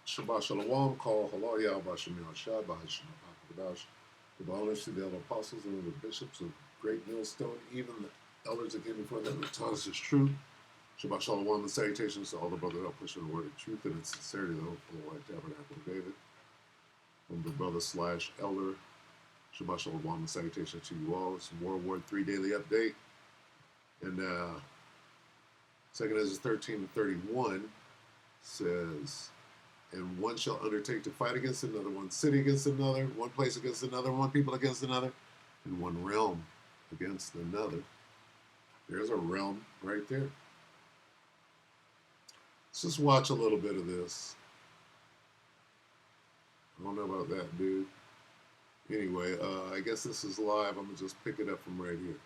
Shabbat Shalom, call Halal Yah Bashim Yahshua, Bahashim Akadash, with honors to the elder apostles and the bishops of Great Millstone, even the elders that came before them, that taught us his truth. Shabbat Shalom and salutations to all the brothers that are pushing the word of truth and in sincerity, the hope of the white tabernacle of David. I'm the brother slash elder. Shabbat Shalom and salutations to you all. It's a WW3 Daily update. And 2nd Ezra 13-31 says, and one shall undertake to fight against another, one city against another, one place against another, one people against another, and one realm against another. There's a realm right there. Let's just watch a little bit of this. I don't know about that, dude. Anyway, I guess this is live. I'm going to just pick it up from right here.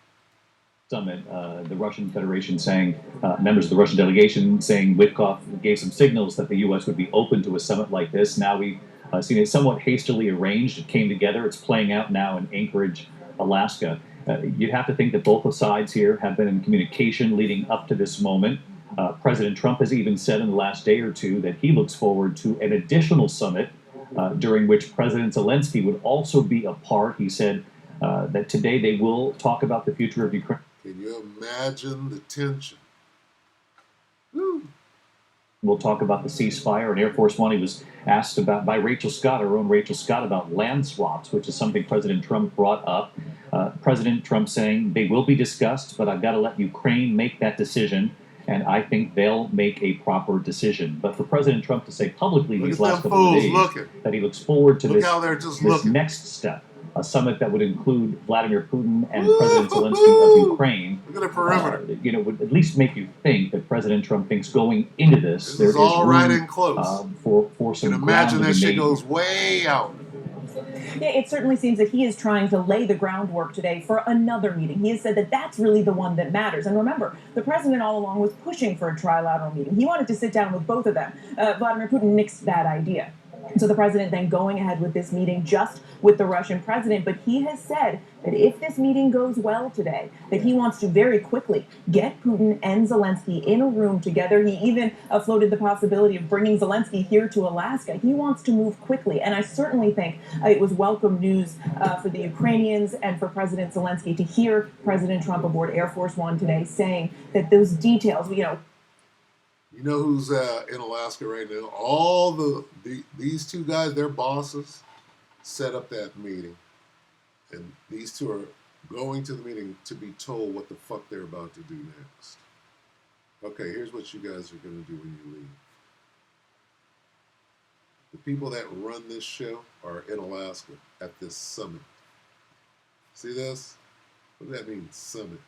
Summit, the Russian Federation saying, members of the Russian delegation saying Witkoff gave some signals that the U.S. would be open to a summit like this. Now we've seen it somewhat hastily arranged. It came together. It's playing out now in Anchorage, Alaska. You'd have to think that both sides here have been in communication leading up to this moment. President Trump has even said in the last day or two that he looks forward to an additional summit during which President Zelensky would also be a part. He said that today they will talk about the future of Ukraine. Can you imagine the tension? Woo. We'll talk about the ceasefire. And Air Force One, he was asked about by Rachel Scott, our own Rachel Scott, about land swaps, which is something President Trump brought up. President Trump saying they will be discussed, but I've got to let Ukraine make that decision. And I think they'll make a proper decision. But for President Trump to say publicly these last couple of days that he looks forward to this next step, a summit that would include Vladimir Putin and President Zelensky of Ukraine, would at least make you think that President Trump thinks going into this there is all room right and close. For some ground. Imagine that shit goes way out. Yeah, it certainly seems that he is trying to lay the groundwork today for another meeting. He has said that that's really the one that matters. And remember, the president all along was pushing for a trilateral meeting. He wanted to sit down with both of them. Vladimir Putin nixed that idea. So the president then going ahead with this meeting just with the Russian president. But he has said that if this meeting goes well today, that he wants to very quickly get Putin and Zelensky in a room together. He even floated the possibility of bringing Zelensky here to Alaska. He wants to move quickly. And I certainly think it was welcome news for the Ukrainians and for President Zelensky to hear President Trump aboard Air Force One today saying that those details, You know who's in Alaska right now? All these two guys, their bosses, set up that meeting. And these two are going to the meeting to be told what the fuck they're about to do next. Okay, here's what you guys are going to do when you leave. The people that run this show are in Alaska at this summit. See this? What does that mean, summit?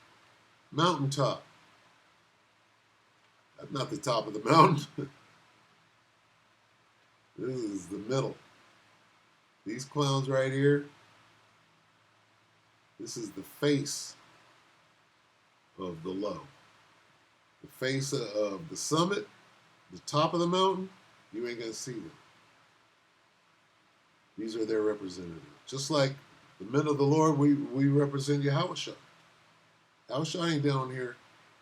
Mountaintop. That's not the top of the mountain. This is the middle. These clowns right here, this is the face of the low. The face of the summit, the top of the mountain, you ain't gonna see them. These are their representatives. Just like the men of the Lord, we represent Yahushua. Yahushua ain't down here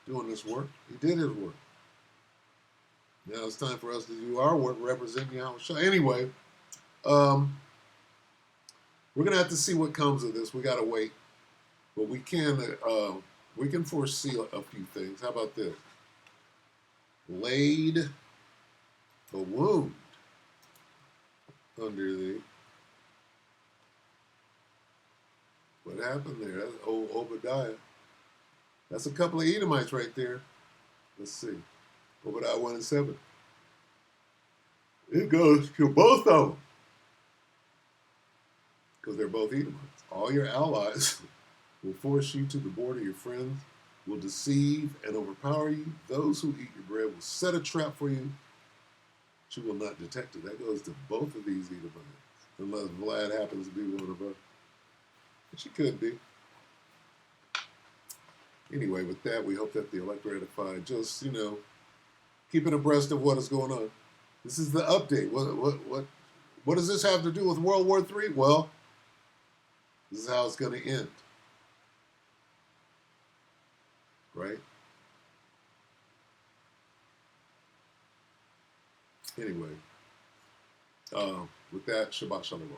doing this work. He did his work. Now it's time for us to do our work representing Yahushua. Anyway, we're going to have to see what comes of this. We got to wait. But we can foresee a few things. How about this? Laid a wound under thee. What happened there? That's old Obadiah. That's a couple of Edomites right there. Let's see. Obadiah 1 and 7. It goes to both of them. Because they're both Edomites. All your allies will force you to the border. Your friends will deceive and overpower you. Those who eat your bread will set a trap for you, but you will not detect it. That goes to both of these Edomites. Unless Vlad happens to be one of us. But she could be. Anyway, with that, we hope that the elect are edified. Just, keeping abreast of what is going on. This is the update. What does this have to do with World War III? Well, this is how it's going to end. Right? Anyway, With that, Shabbat Shalom.